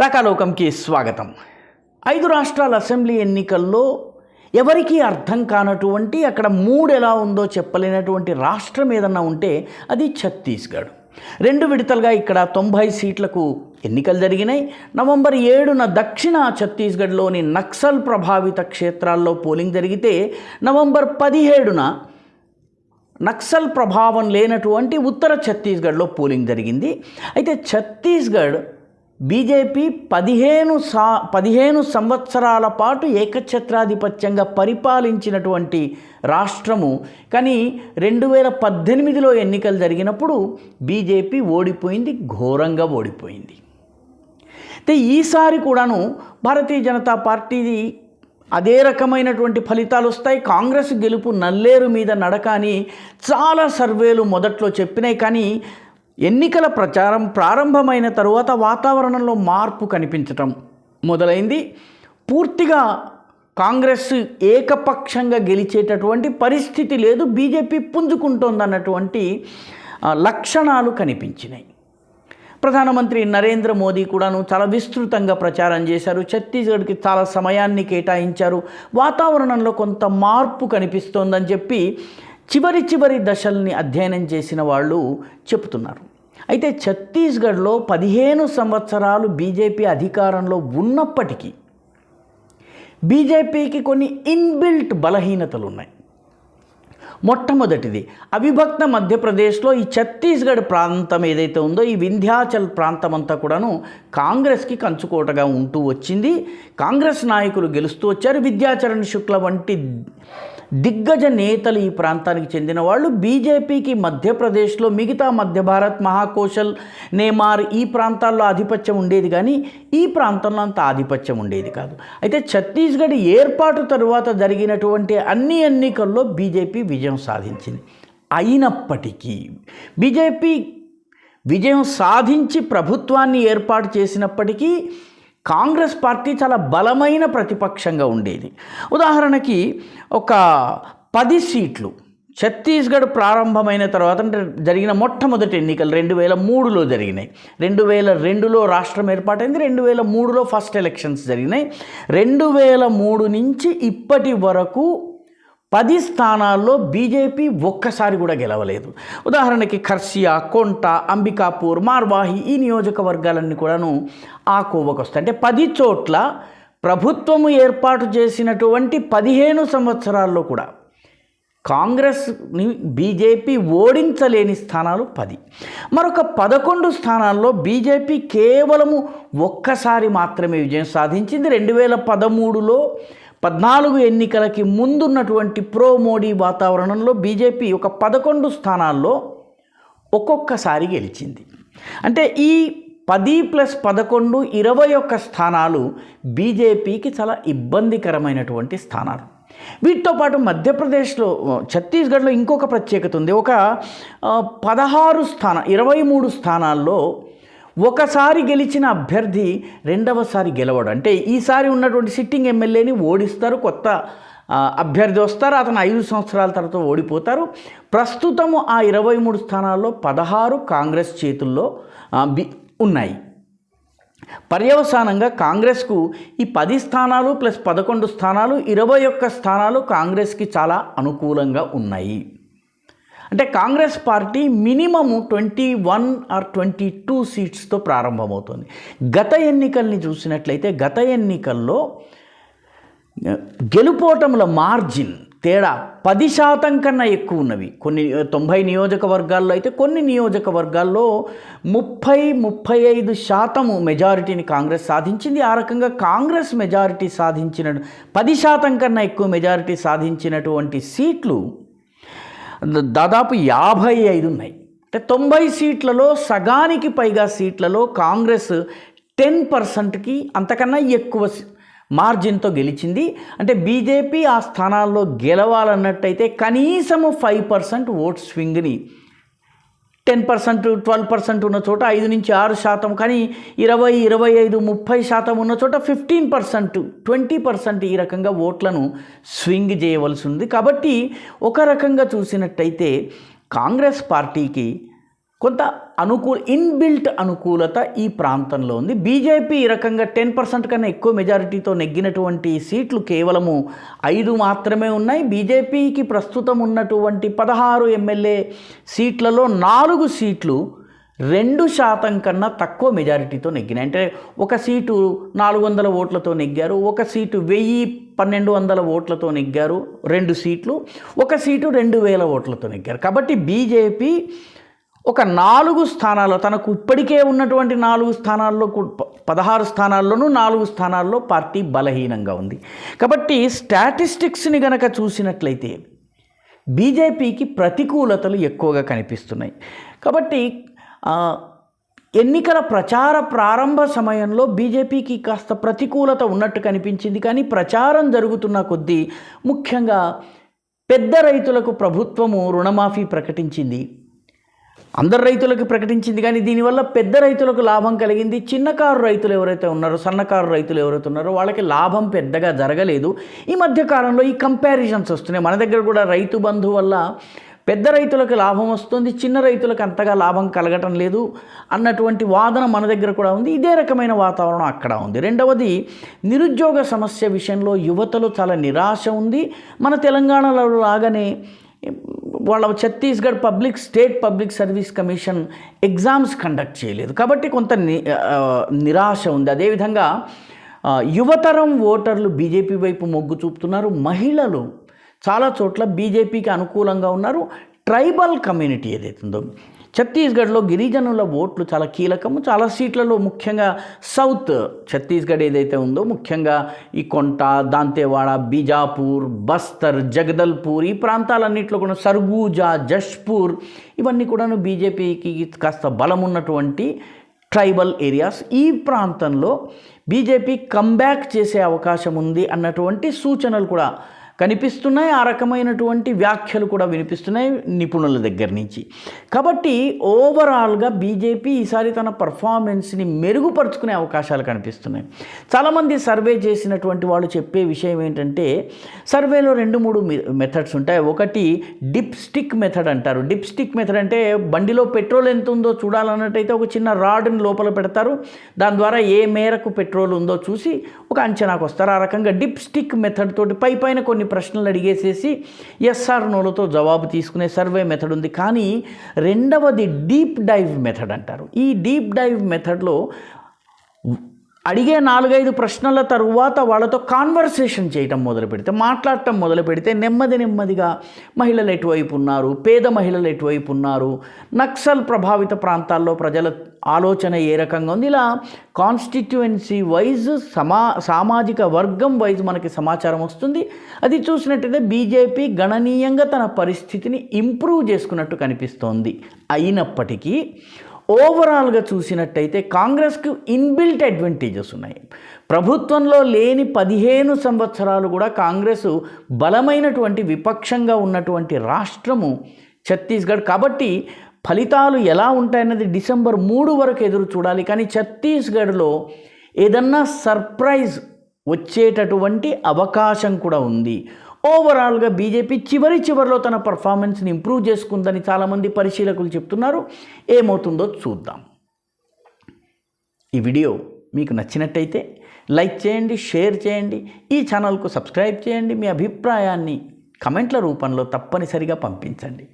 రాకాలోకంకి స్వాగతం. 5 రాష్ట్రాల అసెంబ్లీ ఎన్నికల్లో ఎవరికీ అర్థం కానటువంటి అక్కడ మూడ్ ఎలా ఉందో చెప్పలేనటువంటి రాష్ట్రం ఏదన్నా ఉంటే అది ఛత్తీస్గఢ్. 2 విడతలుగా ఇక్కడ 90 సీట్లకు ఎన్నికలు జరిగినాయి. నవంబర్ 7న దక్షిణ ఛత్తీస్గఢ్లోని నక్సల్ ప్రభావిత క్షేత్రాల్లో పోలింగ్ జరిగితే నవంబర్ 17న నక్సల్ ప్రభావం లేనటువంటి ఉత్తర ఛత్తీస్గఢ్లో పోలింగ్ జరిగింది. అయితే ఛత్తీస్గఢ్ బీజేపీ 15 సంవత్సరాల పాటు ఏకఛత్రాధిపత్యంగా పరిపాలించినటువంటి రాష్ట్రము. కానీ 2018లో ఎన్నికలు జరిగినప్పుడు బీజేపీ ఓడిపోయింది, ఘోరంగా ఓడిపోయింది. అయితే ఈసారి కూడాను భారతీయ జనతా పార్టీది అదే రకమైనటువంటి ఫలితాలు వస్తాయి. కాంగ్రెస్ గెలుపు నల్లేరు మీద నడక అని చాలా సర్వేలు మొదట్లో చెప్పినాయి. కానీ ఎన్నికల ప్రచారం ప్రారంభమైన తరువాత వాతావరణంలో మార్పు కనిపించటం మొదలైంది. పూర్తిగా కాంగ్రెస్ ఏకపక్షంగా గెలిచేటటువంటి పరిస్థితి లేదు, బీజేపీ పుంజుకుంటోందన్నటువంటి లక్షణాలు కనిపించినాయి. ప్రధానమంత్రి నరేంద్ర మోదీ కూడాను చాలా విస్తృతంగా ప్రచారం చేశారు. ఛత్తీస్గఢ్కి చాలా సమయాన్ని కేటాయించారు. వాతావరణంలో కొంత మార్పు కనిపిస్తోందని చెప్పి చివరి దశల్ని అధ్యయనం చేసిన వాళ్ళు చెప్తున్నారు. అయితే ఛత్తీస్గఢ్లో 15 సంవత్సరాలు బీజేపీ అధికారంలో ఉన్నప్పటికీ బీజేపీకి కొన్ని ఇన్బిల్ట్ బలహీనతలు ఉన్నాయి. మొట్టమొదటిది, అవిభక్త మధ్యప్రదేశ్లో ఈ ఛత్తీస్గఢ్ ప్రాంతం ఏదైతే ఉందో ఈ వింధ్యాచల్ ప్రాంతం అంతా కూడాను కాంగ్రెస్కి కంచుకోటగా ఉంటూ వచ్చింది. కాంగ్రెస్ నాయకులు గెలుస్తూ వచ్చారు. విద్యాచరణ్ శుక్ల వంటి దిగ్గజ నేతలు ఈ ప్రాంతానికి చెందిన వాళ్ళు. బీజేపీకి మధ్యప్రదేశ్లో మిగతా మధ్య భారత్, మహాకోశల్, నేమార్ ఈ ప్రాంతాల్లో ఆధిపత్యం ఉండేది, కానీ ఈ ప్రాంతంలో అంత ఆధిపత్యం ఉండేది కాదు. అయితే ఛత్తీస్గఢ్ ఏర్పాటు తరువాత జరిగినటువంటి అన్ని ఎన్నికల్లో బీజేపీ విజయం సాధించింది. అయినప్పటికీ బీజేపీ విజయం సాధించి ప్రభుత్వాన్ని ఏర్పాటు చేసినప్పటికీ కాంగ్రెస్ పార్టీ చాలా బలమైన ప్రతిపక్షంగా ఉండేది. ఉదాహరణకి ఒక 10 సీట్లు ఛత్తీస్గఢ్ ప్రారంభమైన తర్వాత అంటే జరిగిన మొట్టమొదటి ఎన్నికలు 2003లో జరిగినాయి. 2002లో రాష్ట్రం ఏర్పాటైంది. 2003లో ఫస్ట్ ఎలక్షన్స్ జరిగినాయి. 2003 నుంచి ఇప్పటి వరకు 10 స్థానాల్లో బీజేపీ ఒక్కసారి కూడా గెలవలేదు. ఉదాహరణకి ఖర్సియా, కొంట, అంబికాపూర్, మార్వాహి ఈ నియోజకవర్గాలన్నీ కూడాను ఆ కోవకు వస్తాయి. అంటే 10 చోట్ల ప్రభుత్వము ఏర్పాటు చేసినటువంటి 15 సంవత్సరాల్లో కూడా కాంగ్రెస్ని బీజేపీ ఓడించలేని స్థానాలు 10. మరొక 11 స్థానాల్లో బీజేపీ కేవలము ఒక్కసారి మాత్రమే విజయం సాధించింది. 2013లో 14 ఎన్నికలకి ముందున్నటువంటి ప్రో మోడీ వాతావరణంలో బీజేపీ ఒక 11 స్థానాల్లో ఒక్కొక్కసారి గెలిచింది. అంటే ఈ 10 + 11 21 స్థానాలు బీజేపీకి చాలా ఇబ్బందికరమైనటువంటి స్థానాలు. వీటితో పాటు మధ్యప్రదేశ్లో, ఛత్తీస్గఢ్లో ఇంకొక ప్రత్యేకత ఉంది. ఒక 23 స్థానాల్లో ఒకసారి గెలిచిన అభ్యర్థి రెండవసారి గెలవడు. అంటే ఈసారి ఉన్నటువంటి సిట్టింగ్ ఎమ్మెల్యేని ఓడిస్తారు, కొత్త అభ్యర్థి వస్తారు, అతను 5 సంవత్సరాల తర్వాత ఓడిపోతారు. ప్రస్తుతము ఆ 23 స్థానాల్లో 16 కాంగ్రెస్ చేతుల్లో ఉన్నాయి. పర్యవసానంగా కాంగ్రెస్కు ఈ 10 స్థానాలు + 11 స్థానాలు 21 స్థానాలు కాంగ్రెస్కి చాలా అనుకూలంగా ఉన్నాయి. అంటే కాంగ్రెస్ పార్టీ మినిమము 21 or 22 సీట్స్తో ప్రారంభమవుతుంది. గత ఎన్నికల్ని చూసినట్లయితే గత ఎన్నికల్లో గెలుపోటముల మార్జిన్ తేడా 10% కన్నా ఎక్కువ ఉన్నవి. కొన్ని 90 నియోజకవర్గాల్లో అయితే కొన్ని నియోజకవర్గాల్లో 30-35% మెజారిటీని కాంగ్రెస్ సాధించింది. ఆ రకంగా కాంగ్రెస్ మెజారిటీ సాధించిన 10% కన్నా ఎక్కువ మెజారిటీ సాధించినటువంటి సీట్లు దాదాపు 55 ఉన్నాయి. అంటే 90 సీట్లలో సగానికి పైగా సీట్లలో కాంగ్రెస్ 10%కి అంతకన్నా ఎక్కువ మార్జిన్తో గెలిచింది. అంటే బీజేపీ ఆ స్థానాల్లో గెలవాలన్నట్టయితే కనీసము 5% ఓట్ స్వింగ్ని 10%, 12% ఉన్న చోట 5-6%, కానీ 20, 25, 30% ఉన్న చోట 15%, 20% ఈ రకంగా ఓట్లను స్వింగ్ చేయవలసి ఉంది. కాబట్టి ఒక రకంగా చూసినట్టయితే కాంగ్రెస్ పార్టీకి కొంత ఇన్బిల్ట్ అనుకూలత ఈ ప్రాంతంలో ఉంది. బీజేపీ ఈ రకంగా 10% కన్నా ఎక్కువ మెజారిటీతో నెగ్గినటువంటి సీట్లు కేవలము 5 మాత్రమే ఉన్నాయి. బీజేపీకి ప్రస్తుతం ఉన్నటువంటి 16 ఎమ్మెల్యే సీట్లలో 4 సీట్లు 2% కన్నా తక్కువ మెజారిటీతో నెగ్గినాయి. అంటే ఒక సీటు 400 ఓట్లతో నెగ్గారు, ఒక సీటు 1200 ఓట్లతో నెగ్గారు 2 సీట్లు, ఒక సీటు 2000 ఓట్లతో నెగ్గారు. కాబట్టి బీజేపీ ఒక 4 స్థానాల్లో, తనకు ఇప్పటికే ఉన్నటువంటి 4 స్థానాల్లో 16 స్థానాల్లోనూ 4 స్థానాల్లో పార్టీ బలహీనంగా ఉంది. కాబట్టి స్టాటిస్టిక్స్ని గనక చూసినట్లయితే బీజేపీకి ప్రతికూలతలు ఎక్కువగా కనిపిస్తున్నాయి. కాబట్టి ఎన్నికల ప్రచార ప్రారంభ సమయంలో బీజేపీకి కాస్త ప్రతికూలత ఉన్నట్టు కనిపించింది. కానీ ప్రచారం జరుగుతున్న కొద్దీ ముఖ్యంగా పెద్ద రైతులకు ప్రభుత్వము రుణమాఫీ ప్రకటించింది. అందరు రైతులకు ప్రకటించింది, కానీ దీనివల్ల పెద్ద రైతులకు లాభం కలిగింది. చిన్నకారు రైతులు ఎవరైతే ఉన్నారో, సన్నకారు రైతులు ఎవరైతే ఉన్నారో వాళ్ళకి లాభం పెద్దగా జరగలేదు. ఈ మధ్య కాలంలో ఈ కంపారిజన్స్ వస్తున్నాయి. మన దగ్గర కూడా రైతు బంధు వల్ల పెద్ద రైతులకు లాభం వస్తుంది, చిన్న రైతులకు అంతగా లాభం కలగటం లేదు అన్నటువంటి వాదన మన దగ్గర కూడా ఉంది. ఇదే రకమైన వాతావరణం అక్కడ ఉంది. రెండవది, నిరుద్యోగ సమస్య విషయంలో యువతలో చాలా నిరాశ ఉంది. మన తెలంగాణలో లాగానే వాళ్ళ Chhattisgarh state public service commission exams conduct చేయలేదు. కాబట్టి కొంత నిరాశ ఉంది. అదేవిధంగా యువతరం ఓటర్లు బీజేపీ వైపు మొగ్గు చూపుతున్నారు. మహిళలు చాలా చోట్ల బీజేపీకి అనుకూలంగా ఉన్నారు. ట్రైబల్ కమ్యూనిటీ ఏదైతుందో ఛత్తీస్గఢ్లో గిరిజనుల ఓట్లు చాలా కీలకము. చాలా సీట్లలో ముఖ్యంగా సౌత్ ఛత్తీస్గఢ్ ఏదైతే ఉందో ముఖ్యంగా ఈ కొంట, దాంతేవాడ, బీజాపూర్, బస్తర్, జగదల్పూర్ ఈ ప్రాంతాలన్నింటిలో కూడా సర్గూజా, జష్పూర్ ఇవన్నీ కూడాను బీజేపీకి కాస్త బలం ఉన్నటువంటి ట్రైబల్ ఏరియాస్. ఈ ప్రాంతంలో బీజేపీ కంబ్యాక్ చేసే అవకాశం ఉంది అన్నటువంటి సూచనలు కూడా కనిపిస్తున్నాయి. ఆ రకమైనటువంటి వ్యాఖ్యలు కూడా వినిపిస్తున్నాయి నిపుణుల దగ్గర నుంచి. కాబట్టి ఓవరాల్గా బీజేపీ ఈసారి తన పర్ఫార్మెన్స్ని మెరుగుపరుచుకునే అవకాశాలు కనిపిస్తున్నాయి. చాలామంది సర్వే చేసినటువంటి వాళ్ళు చెప్పే విషయం ఏంటంటే, సర్వేలో 2-3 మెథడ్స్ ఉంటాయి. ఒకటి డిప్ స్టిక్ మెథడ్ అంటారు. డిప్ స్టిక్ మెథడ్ అంటే బండిలో పెట్రోల్ ఎంత ఉందో చూడాలన్నట్టయితే ఒక చిన్న రాడ్ని లోపల పెడతారు. దాని ద్వారా ఏ మేరకు పెట్రోల్ ఉందో చూసి ఒక అంచనాకు వస్తారు. ఆ రకంగా డిప్ స్టిక్ మెథడ్ తోటి పైన కొన్ని ప్రశ్నలు అడిగేసేసి ఎస్ఆర్ నోలతో జవాబు తీసుకునే సర్వే మెథడ్ ఉంది. కానీ రెండవది డీప్ డైవ్ మెథడ్ అంటారు. ఈ డీప్ డైవ్ మెథడ్లో అడిగే 4-5 ప్రశ్నల తరువాత వాళ్ళతో కాన్వర్సేషన్ చేయటం మాట్లాడటం మొదలు పెడితే నెమ్మదిగా మహిళలు ఎటువైపు ఉన్నారు, పేద మహిళలు ఎటువైపు ఉన్నారు, నక్సల్ ప్రభావిత ప్రాంతాల్లో ప్రజల ఆలోచన ఏ రకంగా ఉంది, ఇలా కాన్స్టిట్యుయెన్సీ వైజ్ సామాజిక వర్గం వైజ్ మనకి సమాచారం వస్తుంది. అది చూసినట్టయితే బీజేపీ గణనీయంగా తన పరిస్థితిని ఇంప్రూవ్ చేసుకున్నట్టు కనిపిస్తోంది. అయినప్పటికీ ఓవరాల్గా చూసినట్టయితే కాంగ్రెస్కు ఇన్బిల్ట్ అడ్వాంటేజెస్ ఉన్నాయి. ప్రభుత్వంలో లేని 15 సంవత్సరాలు కూడా కాంగ్రెస్ బలమైనటువంటి విపక్షంగా ఉన్నటువంటి రాష్ట్రము ఛత్తీస్గఢ్. కాబట్టి ఫలితాలు ఎలా ఉంటాయన్నది డిసెంబర్ 3 వరకు ఎదురు చూడాలి. కానీ ఛత్తీస్గఢ్లో ఏదన్నా సర్ప్రైజ్ వచ్చేటటువంటి అవకాశం కూడా ఉంది. ఓవరాల్గా బీజేపీ చివరిలో తన పర్ఫార్మెన్స్ని ఇంప్రూవ్ చేసుకుందని చాలామంది పరిశీలకులు చెప్తున్నారు. ఏమవుతుందో చూద్దాం. ఈ వీడియో మీకు నచ్చినట్టయితే లైక్ చేయండి, షేర్ చేయండి, ఈ ఛానల్కు సబ్స్క్రైబ్ చేయండి. మీ అభిప్రాయాన్ని కమెంట్ల రూపంలో తప్పనిసరిగా పంపించండి.